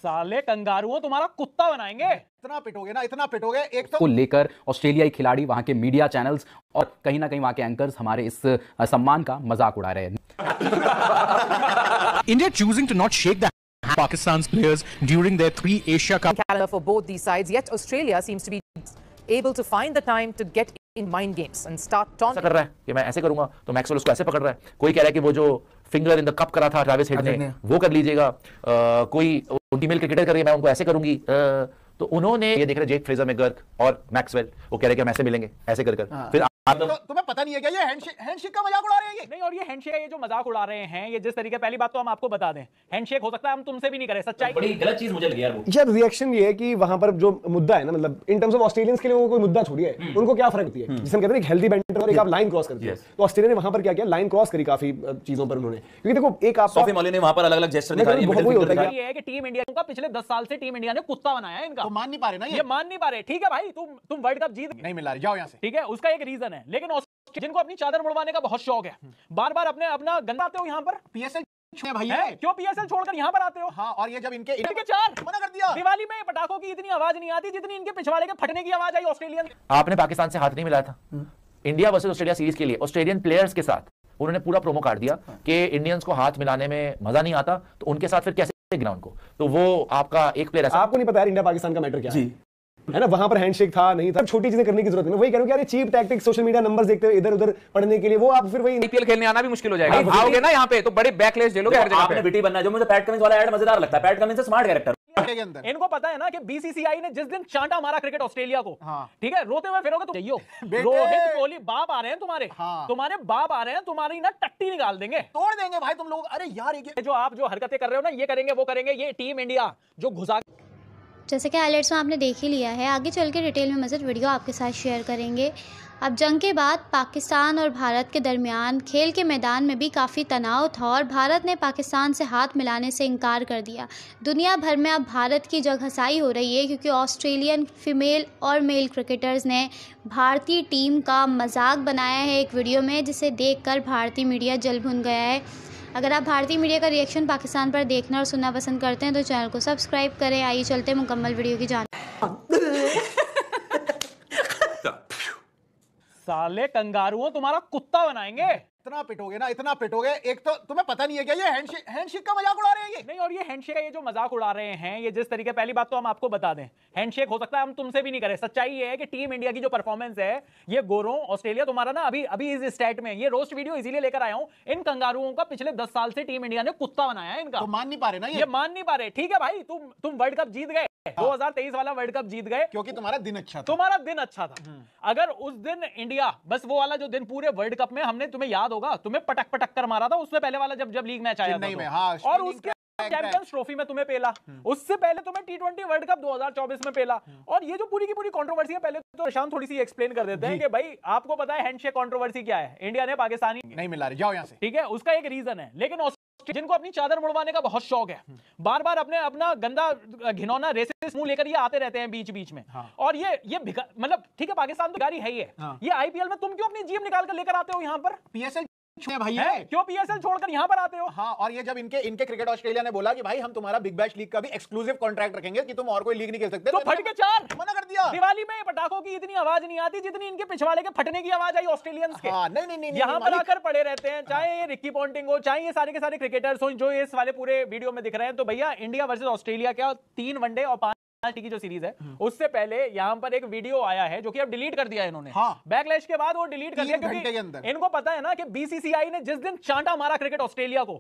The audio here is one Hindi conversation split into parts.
साले कंगारुओं तुम्हारा कुत्ता बनाएंगे। इतना पिटोगे ना, इतना पिटोगे। एक तो को लेकर ऑस्ट्रेलियाई खिलाड़ी, वहां के मीडिया चैनल्स और कहीं ना कहीं वहां के एंकर्स हमारे इस सम्मान का मजाक उड़ा रहे हैं। India choosing to not shake the Pakistan's players during their 3 Asia Cup. Calendar for both these sides, yet Australia seems to be able to find the time to get in mind games and start taunting. कर रहा है कि मैं ऐसे करूंगा तो मैक्सवेल उसको ऐसे पकड़ रहा है। कोई कह रहा है कि वो जो फिंगर इन द कप करा था ट्रेविस हेड ने वो कर लीजिएगा। कोई फीमेल क्रिकेटर कर रही है, मैं उनको ऐसे करूंगी। तो उन्होंने ये देख रहे जेक फ्रेजर मैकगर्क और मैक्सवेल, वो कह रहे कि हम ऐसे मिलेंगे, ऐसे कर फिर तो तुम्हें पता नहीं है क्या ये हैंडशेक का मजाक उड़ा रहे हैं ये? नहीं, और ये हैंडशेक ये जो मजाक उड़ा रहे हैं, ये जिस तरीके, पहली बात तो हम आपको बता दें, हैंडशेक हो सकता है हम तुमसे भी नहीं करें, सच्चाई बड़ी गलत चीज मुझे लगी यार वो। यार रिएक्शन ये है कि वहां पर जो मुद्दा है ना, मतलब इन टर्म्स ऑफ ऑस्ट्रेलियंस के लिए वो कोई मुद्दा छोड़िए, उनको क्या फर्क होती है? जिसे हम कहते हैं एक हेल्दी बैंटर और एक आप लाइन क्रॉस करते हैं। तो ऑस्ट्रेलिया ने वहां पर क्या किया, लाइन क्रॉस करी काफी चीजों पर उन्होंने, क्योंकि देखो एक आप सोफी मौली ने वहां पर अलग-अलग जेस्चर दिखाए हैं। ये है कि टीम इंडिया का पिछले 10 साल से टीम इंडिया ने कुत्ता बनाया है इनका। तो मान नहीं पा रहे ना ये मान नहीं पा रहे। ठीक है भाई, तुम वर्ल्ड कप जीत नहीं मिल रहा, जाओ यहां से। ठीक है, उसका एक रीजन है, लेकिन जिनको अपनी चादर मुड़वाने का बहुत शौक है, बार बार अपना गंदा आते हो यहाँ पर। पीएसएल भाई क्यों पीएसएल छोड़कर यहाँ पर आते हो? हाँ, और ये जब इनके चार मना कर दिया। दिवाली में पटाखों की इतनी आवाज नहीं आती जितनी इनके पिछवाड़े के फटने की आवाज आई ऑस्ट्रेलियन। आपने पाकिस्तान से हाथ नहीं मिलाया था इंडिया वर्सेस ऑस्ट्रेलिया सीरीज के लिए, ऑस्ट्रेलियन प्लेयर्स के साथ उन्होंने पूरा प्रोमो काट दिया कि इंडियंस को हाथ मिलाने में मजा नहीं आता, तो उनके साथ फिर कैसे गिना उनको? तो वो आपका एक प्लेयर, आपको नहीं पता यार इंडिया पाकिस्तान का मैटर क्या है ना? वहां पर हैंडशेक था नहीं था, छोटी चीजें करने की जरूरत नहीं। वही कह रहा हूं कि यार cheap tactics, social media numbers देखते हुए इधर उधर पढ़ने के लिए वो आप फिर वही आईपीएल खेलने आना भी मुश्किल हो जाएगा। आओगे ना यहाँ पे तो बड़े बैकलेस झेलोगे हर जगह पे। आपने विटी बनना है। जो मुझे पैट कमिंस वाला ऐड मजेदार लगता है। पैट कमिंस से स्मार्ट कैरेक्टर। इनको पता है ना कि बीसीसीआई ने जिस दिन चांटा मारा क्रिकेट ऑस्ट्रेलिया को, ठीक है, रोते हुए फिरोगे तो जाइयो। रोहित कोहली बाप आ रहे हैं तुम्हारे, तुम्हारे बाप आ रहे हैं, तुम्हारी ना टट्टी निकाल देंगे, तोड़ देंगे भाई तुम लोग। अरे यार ये जो आप जो हरकतें कर रहे हो ना, ये करेंगे वो करेंगे, ये टीम इंडिया जो घुसा। जैसे कि हाइलाइट्स में आपने देख ही लिया है, आगे चल के डिटेल में मज़ीद वीडियो आपके साथ शेयर करेंगे। अब जंग के बाद पाकिस्तान और भारत के दरमियान खेल के मैदान में भी काफ़ी तनाव था और भारत ने पाकिस्तान से हाथ मिलाने से इनकार कर दिया। दुनिया भर में अब भारत की जगहसाई हो रही है क्योंकि ऑस्ट्रेलियन फीमेल और मेल क्रिकेटर्स ने भारतीय टीम का मजाक बनाया है एक वीडियो में, जिसे देखकर भारतीय मीडिया जल भुन गया है। अगर आप भारतीय मीडिया का रिएक्शन पाकिस्तान पर देखना और सुनना पसंद करते हैं तो चैनल को सब्सक्राइब करें। आइए चलते हैं मुकम्मल वीडियो की जानकारी। साले कंगारुओं तुम्हारा कुत्ता बनाएंगे। इतना पिटोगे ना, इतना पिटोगे। एक तो तुम्हें पता नहीं है क्या ये हैंडशेक का मजाक उड़ा रहे हैं ये? नहीं, और ये हैंडशेक ये जो मजाक उड़ा रहे हैं, ये जिस तरीके, पहली बात तो हम आपको बता दें, हैंडशेक हो सकता है हम तुमसे भी नहीं करें, सच्चाई ये है कि टीम इंडिया की जो परफॉर्मेंस है, ये गोरों ऑस्ट्रेलिया तुम्हारा ना अभी इस स्टेट में, ये रोस्ट वीडियो इसीलिए लेकर आया हूं, इन कंगारुओं का पिछले 10 साल से टीम इंडिया ने कुत्ता बनाया है इनका। तो मान नहीं पा रहे ना ये मान नहीं पा रहे। ठीक है भाई, तुम वर्ल्ड कप जीत गए, 2023 वाला वर्ल्ड कप जीत गए क्योंकि तुम्हारा दिन अच्छा था। तुम्हारा दिन अच्छा था। अगर उस दिन इंडिया, बस वो वाला जो दिन पूरे वर्ल्ड कप में हमने, तुम्हें याद होगा, तुम्हें पटक कर मारा था उससे पहले वाला जब लीग मैच आया था, हाँ, और उसके चैंपियंस ट्रॉफी में तुम्हें पेला, उससे पहले तुम्हें टी20 वर्ल्ड कप 2024 में पेला। और ये जो पूरी की पूरी कंट्रोवर्सी है, पहले तो प्रशांत थोड़ी सी एक्सप्लेन कर देते हैं कि भाई आपको पता है हैंडशेक कंट्रोवर्सी क्या है? इंडिया ने पाकिस्तानी नहीं मिला रहे, जाओ यहां से। ठीक है, उसका एक रीजन है, लेकिन जिनको अपनी चादर मुड़वाने का बहुत शौक है, बार बार अपना गंदा घिनौना रेसिस्ट मुंह लेकर ये आते रहते हैं बीच बीच में। और ये मतलब ठीक है, पाकिस्तान तो भिखारी है ये आईपीएल में तुम क्यों अपनी जीभ निकाल कर लेकर आते हो यहाँ पर? पीएसएल भाई क्यों पीएसएल छोड़कर यहाँ पर आते हो? हाँ, और ये जब इनके क्रिकेट ऑस्ट्रेलिया ने बोला कि भाई हम तुम्हारा बिग बैश लीग का भी एक्सक्लूसिव कॉन्ट्रैक्ट रखेंगे कि तुम और कोई लीग नहीं खेल सकते, तो फट के चार मना कर दिया। दिवाली में पटाखों की इतनी आवाज नहीं आती जितनी इनके पिछवाड़े के फटने की आवाज आई ऑस्ट्रेलियंस के। नहीं, यहाँ पर आकर पड़े रहते हैं, चाहे ये रिकी पॉन्टिंग हो, चाहे ये सारे के सारे क्रिकेटर्स हो जो इस वाले पूरे वीडियो में दिख रहे हैं। तो भैया इंडिया वर्सेस ऑस्ट्रेलिया क्या 3 वनडे और 5 की जो सीरीज है, उससे पहले यहाँ पर एक वीडियो आया है जो कि अब डिलीट कर दिया है इन्होंने। बैकलैश के बाद वो डिलीट कर दिया क्योंकि इनको पता है ना कि बीसीसीआई ने जिस दिन चांटा मारा क्रिकेट ऑस्ट्रेलिया को,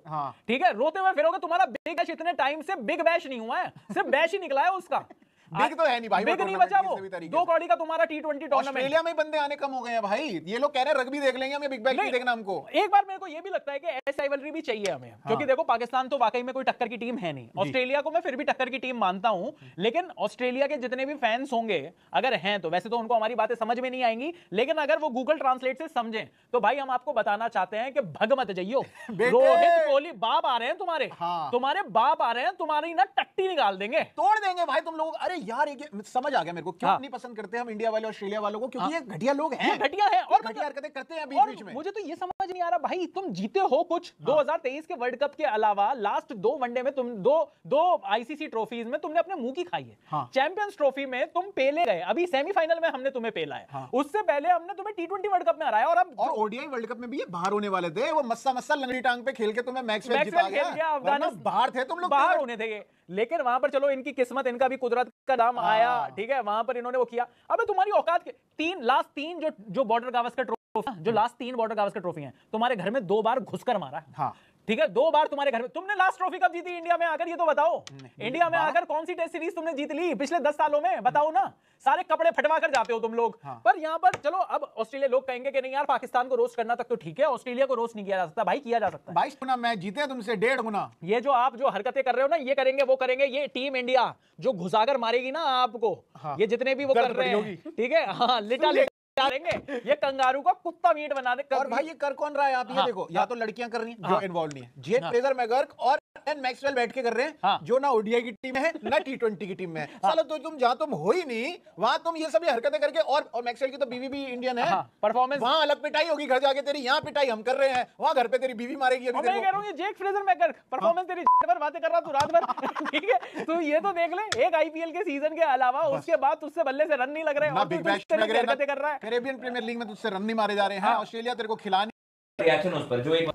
ठीक है, रोते हुए फिरोगे, तुम्हारा बिग बैश इतने टाइम से बिग बैश नहीं हुआ है, सिर्फ बैश ही निकला है उसका। बिग तो है नहीं भाई, बिग नहीं बचा वो, 2 कौड़ी का तुम्हारा टी20 टूर्नामेंट। ऑस्ट्रेलिया में बंदे आने कम हो गए हैं भाई, ये लोग कह रहे हैं रग्बी देख लेंगे, हमें बिग बैश नहीं देखना हमको। एक बार मेरे को ये भी लगता है कि ऐसी राइवलरी भी चाहिए हमें, क्योंकि देखो पाकिस्तान तो वाकई में कोई टक्कर की टीम है नहीं, ऑस्ट्रेलिया को मैं फिर भी टक्कर की टीम मानता हूं, लेकिन ऑस्ट्रेलिया के जितने भी फैंस होंगे, अगर हैं तो वैसे तो उनको हमारी बातें समझ में नहीं आएंगी, लेकिन अगर वो गूगल ट्रांसलेट से समझें तो भाई हम आपको बताना चाहते हैं कि भग मत जाइयो, रोहित कोहली बाप आ रहे हैं तुम्हारे, तुम्हारे बाप आ रहे हैं, तुम्हारी ना टट्टी निकाल देंगे, तोड़ देंगे भाई तुम लोग। अरे यार ये समझ आ गया मेरे को क्यों नहीं पसंद करते हम इंडिया वाले ऑस्ट्रेलिया वालों को, क्योंकि ये घटिया लोग हैं, घटिया है और घटिया हरकतें करते हैं और बीच में। मुझे तो ये समझ नहीं आ रहा भाई, तुम जीते हो कुछ 2023 के वर्ल्ड कप के अलावा लास्ट 2 वनडे में तुम दो आईसीसी ट्रॉफीज में तुमने अपने मुंह की खाई है। चैंपियंस ट्रॉफी में तुम पेले गए, अभी सेमीफाइनल में हमने तुम्हें पेला है, उससे पहले हमने तुम्हें टी20 वर्ल्ड कप में हराया और अब ओडीआई वर्ल्ड कप में भी ये बाहर होने वाले थे, वो मस्सा लंगड़ी टांग पे खेल के तुम्हें मैक्सवेल जिता गया, वरना बाहर थे तुम लोग, बाहर होने थे ये। लेकिन वहां पर चलो इनकी किस्मत, इनका भी कुदरत का नाम आया, ठीक है, वहां पर इन्होंने वो किया। अबे तुम्हारी औकात के लास्ट तीन जो बॉर्डर गावस्कर ट्रॉफी, जो लास्ट 3 बॉर्डर गावस्कर ट्रॉफी हैं, तुम्हारे घर में 2 बार घुसकर मारा है, ठीक है, 2 बार तुम्हारे घर में। तुमने लास्ट ट्रॉफी कब जीती इंडिया में आकर, ये तो बताओ। इंडिया में आकर कौन सी टेस्ट सीरीज तुमने जीत ली पिछले 10 सालों में, बताओ ना। सारे कपड़े फटवा कर जाते हो तुम लोग। पर यहाँ पर चलो, अब ऑस्ट्रेलिया लोग कहेंगे कि नहीं यार, पाकिस्तान को रोस्ट करना तक तो ठीक है, ऑस्ट्रेलिया को रोस्ट नहीं किया जा सकता। भाई किया जा सकता है, 22 गुना मैच जीते तुमसे, 1.5 गुना। ये जो आप जो हरकतें कर रहे हो ना, ये करेंगे वो करेंगे, ये टीम इंडिया जो घुसाकर मारेगी ना आपको, ये जितने भी वो कर रहे हैं, ठीक है, हाँ, लिटा डालेंगे, ये कंगारू का कुत्ता मीट बना दे। और भाई ये कर कौन रहा है आप ये देखो, या तो लड़कियां कर रही हैं जो इन्वॉल्व नहीं है, जेक फ्रेजर मैकगर्क और एन मैक्सवेल बैठ के कर रहे हैं, जो ना ओडीआई की टीम है ना टी20 की टीम में है। साला तो तुम जहां तुम हो ही नहीं, वहां तुम ये सब हरकतें करके, और मैक्सवेल की तो बीवी भी इंडियन है, परफॉर्मेंस वहां अलग पिटाई होगी घर जाके तेरी, यहाँ पिटाई हम कर रहे हैं, वहां घर पे तेरी बीवी मारेगी। अभी मैं कह रहा हूं ये जेक फ्रेजर मैकगर्क परफॉर्मेंस तेरी पर बातें कर रहा तू रात भर, ठीक है, तू ये तो देख ले, एक आईपीएल के सीजन के अलावा उसके बाद तुझसे बल्ले से रन नहीं लग रहे, ना बिग बैश हरकतें कर रहा है, कैरेबियन प्रीमियर लीग में तुझसे रन नहीं मारे जा रहे हैं, ऑस्ट्रेलिया तेरे को खिलाने रिएक्शन उस पर जो एक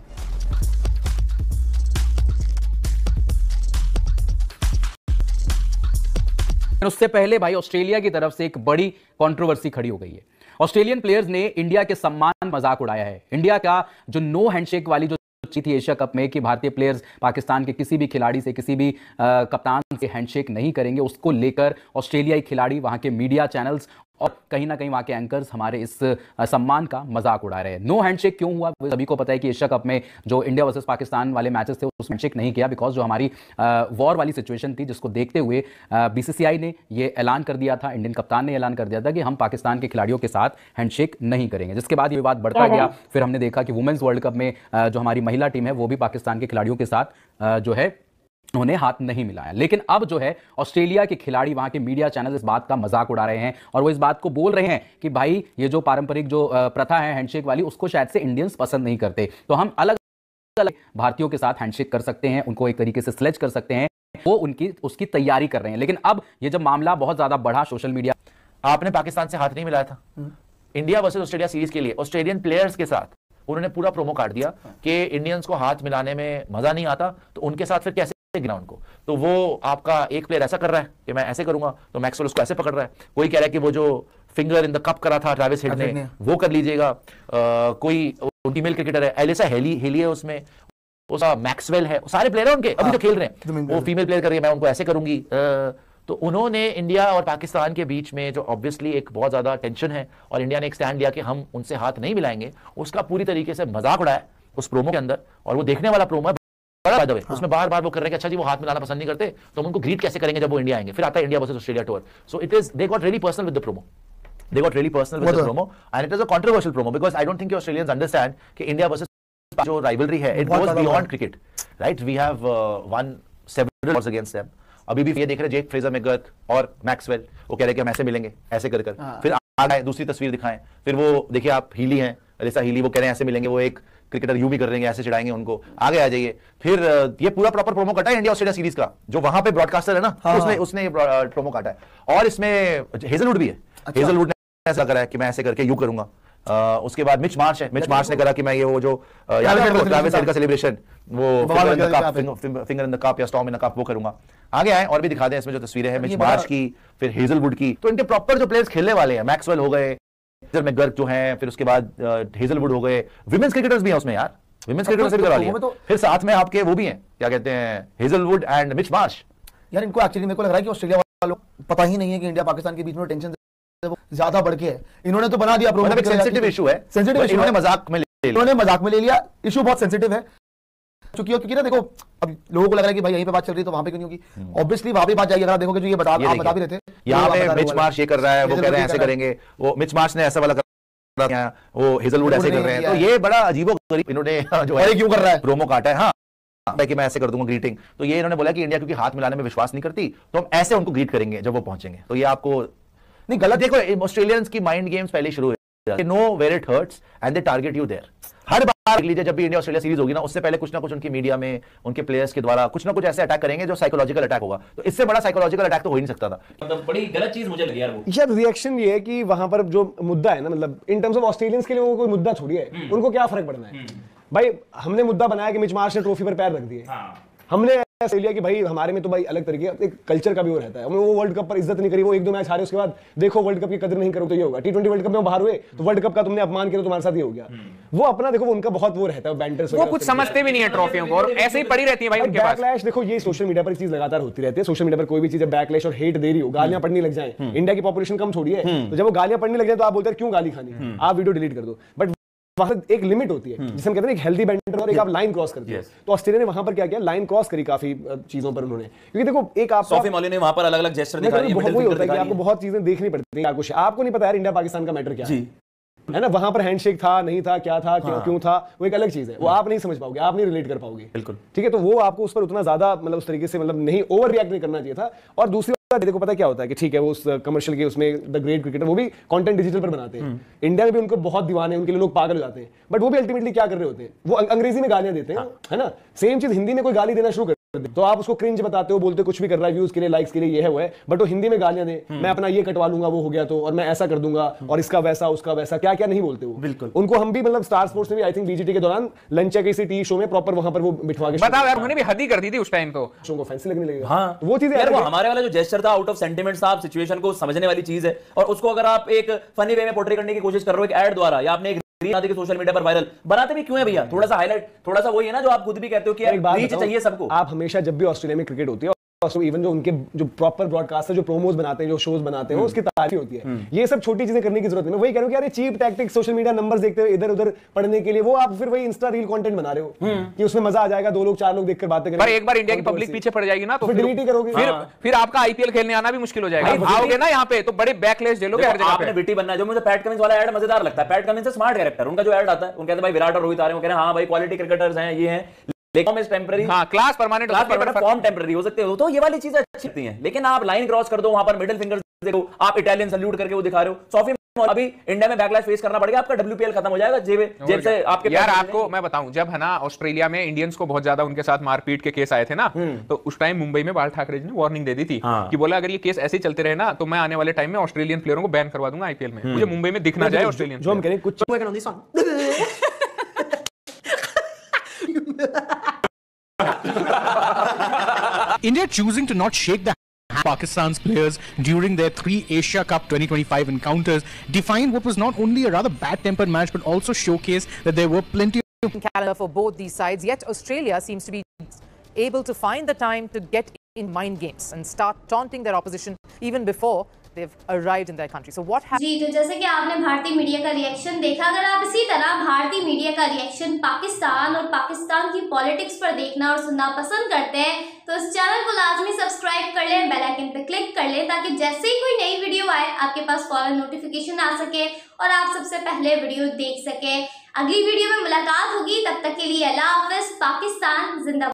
उससे पहले भाई ऑस्ट्रेलिया की तरफ से एक बड़ी कंट्रोवर्सी खड़ी हो गई है। ऑस्ट्रेलियन प्लेयर्स ने इंडिया के सम्मान मजाक उड़ाया है। इंडिया का जो नो हैंडशेक वाली जो थी एशिया कप में कि भारतीय प्लेयर्स पाकिस्तान के किसी भी खिलाड़ी से, किसी भी कप्तान से हैंडशेक नहीं करेंगे, उसको लेकर ऑस्ट्रेलियाई खिलाड़ी, वहां के मीडिया चैनल्स और कहीं ना कहीं वहां के एंकर्स हमारे इस सम्मान का मजाक उड़ा रहे हैं। नो हैंडशेक क्यों हुआ, सभी को पता है कि एशिया कप में जो इंडिया वर्सेस पाकिस्तान वाले मैचेस थे उसमें हैंडशेक नहीं किया, बिकॉज जो हमारी वॉर वाली सिचुएशन थी, जिसको देखते हुए बीसीसीआई ने ये ऐलान कर दिया था, इंडियन कप्तान ने ऐलान कर दिया था कि हम पाकिस्तान के खिलाड़ियों के साथ हैंडशेक नहीं करेंगे। जिसके बाद ये विवाद बढ़ता गया। फिर हमने देखा कि वुमेन्स वर्ल्ड कप में जो हमारी महिला टीम है वो भी पाकिस्तान के खिलाड़ियों के साथ जो है उन्हें हाथ नहीं मिलाया। लेकिन अब जो है ऑस्ट्रेलिया के खिलाड़ी, वहां के मीडिया चैनल इस बात का मजाक उड़ा रहे हैं और वो इस बात को बोल रहे हैं कि भाई ये जो पारंपरिक जो प्रथा है हैंडशेक वाली, उसको शायद से इंडियंस पसंद नहीं करते, तो हम अलग अलग भारतीयों के साथ हैंडशेक कर सकते हैं, उनको एक तरीके से स्लेज कर सकते हैं। वो उसकी तैयारी कर रहे हैं। लेकिन अब ये जब मामला बहुत ज्यादा बढ़ा सोशल मीडिया, आपने पाकिस्तान से हाथ नहीं मिलाया था इंडिया वर्सेस ऑस्ट्रेलिया सीरीज के लिए, ऑस्ट्रेलियन प्लेयर्स के साथ उन्होंने पूरा प्रोमो काट दिया कि इंडियंस को हाथ मिलाने में मजा नहीं आता, तो उनके साथ फिर कैसे गिरा उनको। तो वो आपका एक प्लेयर ऐसा कर रहा है कि मैं ऐसे करूंगा, तो मैक्सवेल उसको ऐसे पकड़ रहा है। कोई कह रहा है कि वो जो फिंगर इन द कप करा था ट्रैविस हेड ने, वो कर लीजिएगा। कोई फीमेल क्रिकेटर है एलिसा हेली है, उसमें उसका मैक्सवेल है, सारे प्लेयर हैं उनके अभी जो खेल रहे हैं, वो फीमेल प्लेयर कर रही है, मैं उनको ऐसे करूंगी। तो उन्होंने इंडिया और पाकिस्तान के बीच में जो ऑब्वियसली एक बहुत ज्यादा टेंशन है और इंडिया ने एक स्टैंड लिया कि हम उनसे हाथ नहीं मिलाएंगे, उसका पूरी तरीके से मजाक उड़ाया उस प्रोमो के अंदर। और वो देखने वाला प्रोमो है, उसमें बार बार वो कर रहे हैं कि अच्छा जी वो हाथ मिलाना पसंद नहीं करते, तो हम उनको ग्रीट कैसे करेंगे जब वो इंडिया आएंगे। फिर आता है India versus Australia tour. So it is they got really personal with the promo, they got really personal with the promo, and it is a controversial promo because I don't think Australians understand कि India versus जो rivalry है, it goes beyond cricket, right? We have won several wars against them. अभी भी ये देख रहे जेक फ्रेजर मैकगर्क और मैक्सवेल, वो कह रहे हैं कि हम ऐसे मिलेंगे, ऐसे कर फिर आगे दूसरी तस्वीर दिखाएं, फिर वो देखिए आप हीली हैं, एलिसा हीली, वो कह रहे हैं ऐसे मिलेंगे, वो एक क्रिकेटर यूं भी कर देंगे, ऐसे चिढ़ाएंगे उनको, आगे आ जाइए। फिर ये पूरा प्रॉपर प्रोमो काटा है इंडिया ऑस्ट्रेलिया सीरीज का, जो वहां पे ब्रॉडकास्टर है ना, उसने प्रोमो काटा है। और इसमें हेजलवुड भी है। हेजलवुड ने ऐसा करा है कि मैं ऐसे करके यूं करूंगा। उसके बाद मिच मार्श है, मिच मार्श ने करा कि मैं ये वो जो ट्रैविस हेड का सेलिब्रेशन, वो फिंगर इन द कप या स्टॉर्म इन द कप, वो करूंगा। आगे आए और भी दिखा दें इसमें जो तस्वीरें हैं मिच मार्श की, फिर हेजलवुड की। तो इनके प्रॉपर जो प्लेयर्स खेलने वाले हैं, मैक्सवेल हो गए, मैकगर्क जो हैं, फिर उसके बाद हेजलवुड हो गए, विमेंस क्रिकेटर्स भी हैं उसमें यार, विमेंस क्रिकेटर्स से भी करवा लिया। फिर साथ में आपके वो भी हैं, क्या कहते हैं, हेजलवुड एंड मिच मार्श। यार इनको एक्चुअली मेरे को लग रहा है कि ऑस्ट्रेलिया वालों को पता ही नहीं है कि इंडिया पाकिस्तान के बीच में टेंशन ज्यादा बढ़ के है। इन्होंने तो बना दिया प्रोग्राम, मतलब सेंसिटिव इशू है, सेंसिटिव इशू है, मजाक में ले लिया। इशू बहुत सेंसिटिव है क्योंकि ना देखो, अब लोगों को लग रहा है कि भाई यहीं पे बात चल रही है तो वहां पे क्यों नहीं होगी। ऑब्वियसली वहां पे बात जाएगी। अगर देखोगे जो ये आप बता भी रहे थे, यहाँ पे मिच मार्श ये कर रहा है, वो कह रहे हैं ऐसे करेंगे, वो मिच मार्श ने ऐसा वाला वो हेजलवुड ऐसे कर रहे हैं। तो ये बड़ा अजीबोगरीब इन्होंने जो है क्यों कर रहा है प्रोमो काटा है। हाँ कि मैं ऐसे कर दूंगा ग्रीटिंग, तो ये इन्होंने बोला कि इंडिया क्योंकि हाथ मिलाने में विश्वास नहीं करती, तो हम ऐसे उनको ग्रीट करेंगे जब वो पहुंचेंगे। तो ये आपको नहीं गलत, देखो ऑस्ट्रेलियंस की माइंड गेम्स पहले शुरू हुए, know where it hurts and they target you there. हर बार लीजिए जब भी इंडिया ऑस्ट्रेलिया सीरीज होगी ना, उससे पहले कुछ ना कुछ उनकी मीडिया में उनके प्लेयर्स के द्वारा कुछ ना कुछ ऐसे अटैक करेंगे जो साइकोलॉजिकल अटैक होगा। तो इससे बड़ा साइकोलॉजिकल अटैक तो हो ही नहीं सकता था। मतलब बड़ी गलत चीज मुझे लगी यार वो। यार रिएक्शन ये है कि वहां पर जो मुद्दा है ना, मतलब इन टर्म्स ऑफ ऑस्ट्रेलियंस के लिए वो कोई मुद्दा छोड़िए, उनको क्या फर्क पड़ना है भाई। हमने मुद्दा बनाया कि मिच मार्श ने ट्रॉफी पर पैर रख दिए, हमने ऑस्ट्रेलिया की भाई हमारे में तो भाई अलग तरीके एक कल्चर का भी वो रहता है। वो वर्ल्ड कप पर इज्जत नहीं करी, वो एक दो मैच हारे, उसके बाद देखो वर्ल्ड कप की कदर नहीं करो तो ये होगा। T20 वर्ल्ड कप में बाहर हुए तो वर्ल्ड कप का तुमने अपमान किया तो तुम्हारे साथ ही हो गया। वो अपना देखो उनका बहुत वो रहता है बैंटर्स, वो कुछ समझते भी नहीं है ट्रॉफियों को और ऐसे ही पड़ी रहती है भाई उनके पास। बैकलैश देखो ये सोशल मीडिया पर चीज लगातार होती रहती है। सोशल मीडिया पर कोई भी चीज बैकलैश और हेट दे रही हो, गालियां पड़ने लग जाए, इंडिया की पॉपुलेशन कम छोड़िए, तो जब वो गालियां पड़ने लग जाए तो आप बोलते हैं क्यों गाली खानी, आप वीडियो डिलीट कर दो। बट वहां एक लिमिट होती है जिसे हम कहते हैं एक हेल्दी बैंटर और एक आप लाइन क्रॉस करते हैं। तो ऑस्ट्रेलिया ने वहां पर क्या किया, लाइन क्रॉस करी काफी चीजों पर उन्होंने, क्योंकि देखो एक आप सोफी मौली ने वहां पर अलग-अलग जेस्चर दिखाई, आपको बहुत चीजें देखनी पड़ती है, कुछ आपको नहीं पता यार इंडिया पाकिस्तान का मैटर क्या है ना। वहां पर हैंडशेक था नहीं था, क्या था, क्यों था, वो एक अलग चीज है, वो आप नहीं समझ पाओगे, आप नहीं रिलेट कर पाओगे। बिल्कुल ठीक है, तो वो आपको उस पर उतना ज्यादा मतलब उस तरीके से मतलब नहीं ओवर रिएक्ट नहीं करना चाहिए था। और दूसरी बात देखो पता क्या होता है कि ठीक है वो उस कमर्शियल के उसमें द ग्रेट क्रिकेटर वो भी कंटेंट डिजिटल पर बनाते हैं, इंडिया में भी उनको बहुत दीवाने, उनके लिए लोग पागल हो जाते हैं, बट वो भी अल्टीमेटली क्या कर रहे होते हैं, वो अंग्रेजी में गालियां देते हैं, है ना। सेम चीज हिंदी में कोई गाली देना शुरू कर तो आप उसको क्रिंज बताते हो, बोलते कुछ भी कर रहा है व्यूज के लिए, लाइक्स के लिए, ये है वो है, बट वो हिंदी में गालियां दे, मैं अपना ये कटवा लूंगा वो हो गया तो, और मैं ऐसा कर दूंगा और इसका वैसा उसका वैसा, क्या क्या नहीं बोलते वो। बिल्कुल उनको हम भी मतलब स्टार स्पोर्ट्स में भी आई थिंक बीजीटी के दौरान लंच या किसी टी शो में प्रॉपर वहां पर वो बिठवा के बताओ यार, उन्होंने भी हद ही कर दी थी उस टाइम तो शो को फैंसी लगने लगेगा। हाँ वो चीज यार, वो हमारे वाला जो जेस्चर था आउट ऑफ सेंटिमेंट था, आप सिचुएशन को समझने वाली चीज है, और उसको अगर आप एक फनी वे में पोर्ट्रे करने की कोशिश कर रहे हो एक ऐड द्वारा, या आपने सोशल मीडिया पर वायरल बनाते भी क्यों है भैया, थोड़ा सा हाईलाइट, थोड़ा सा वही है ना जो आप खुद भी कहते हो कि रीच चाहिए सबको। आप हमेशा जब भी ऑस्ट्रेलिया में क्रिकेट होती है, इवन जो उनके जो प्रॉपर ब्रॉडकास्टर जो प्रोमोज बनाते हैं, जो शोज बनाते हैं, उसकी तारीफ होती है। ये सब छोटी चीजें करने की जरूरत नहीं। वही कह रहा हूं कि यार cheap tactics, social media numbers देखते हुए इधर उधर पढ़ने के लिए, वो आप फिर वही इंस्टा रील कंटेंट बना रहे हो कि उसमें मजा आ जाएगा, 2 लोग 4 लोग देखकर बातें करेंगे। पर एक बार इंडिया की पब्लिक पीछे पड़ जाएगी ना तो फिर डिलीट ही करोगे, फिर आपका आईपीएल खेलने आना भी मुश्किल हो जाएगा। आओगे ना यहाँ पे तो बड़े बैकलैश झेलोगे हर जगह पे। आपने विटी बनना है। जो मुझे पैट कमिंस वाला ऐड मजेदार लगता है, पैट कमिंस से स्मार्ट कैरेक्टर, उनका जो ऐड आता है उनके कहते हैं भाई विराट और रोहित आ रहे हैं, वो कह रहे हैं हां भाई क्वालिटी क्रिकेटर्स हैं, ये हैं, लेकिन टेम्पररी, हाँ क्लास परमानेंट, फॉर्म टेम्पररी हो सकते हो, तो ये वाली चीजें अच्छी लगती हैं। लेकिन आप लाइन क्रॉस कर दो, वहां पर मिडिल फिंगर देखो, आप इटालियन सल्यूट करके वो दिखा रहे हो। सोफी अभी इंडिया में बैकलैश फेस करना पड़ेगा, आपका WPL खत्म हो जाएगा जेब से आपके। यार आपको मैं बताऊं, जब है ना ऑस्ट्रेलिया में इंडियंस को बहुत ज्यादा उनके साथ मारपीट के केस आए थे ना, तो उस टाइम मुंबई में बाल ठाकरे जी ने वार्निंग दे दी थी कि बोला अगर ये केस ऐसे ही चलते रहे ना तो मैं आने वाले टाइम में ऑस्ट्रेलियन प्लेयरों को बैन करवा दूंगा आईपीएल में, मुझे मुंबई में दिखना जाए ऑस्ट्रेलियन। जो हम कह रहे हैं कुछ India choosing to not shake the Pakistan's players during their 3 Asia Cup 2025 encounters defined what was not only a rather bad-tempered match but also showcased that there were plenty of calendar for both these sides, yet Australia seems to be able to find the time to get in mind games and start taunting their opposition even before they've arrived in their country. So what happened? जी, तो जैसे कि आपने भारतीय मीडिया का रिएक्शन देखा, अगर आप इसी तरह भारतीय मीडिया का रिएक्शन पाकिस्तान और पाकिस्तान की पॉलिटिक्स पर देखना और सुनना पसंद करते हैं तो इस चैनल को लाजमी सब्सक्राइब कर लें, बेल आइकन पे क्लिक कर लें, ताकि जैसे ही कोई नई वीडियो आए आपके पास फौरन नोटिफिकेशन आ सके और आप सबसे पहले वीडियो देख सके। अगली वीडियो में मुलाकात होगी, तब तक के लिए अल्लाह हाफिज। पाकिस्तान जिंदाबाद।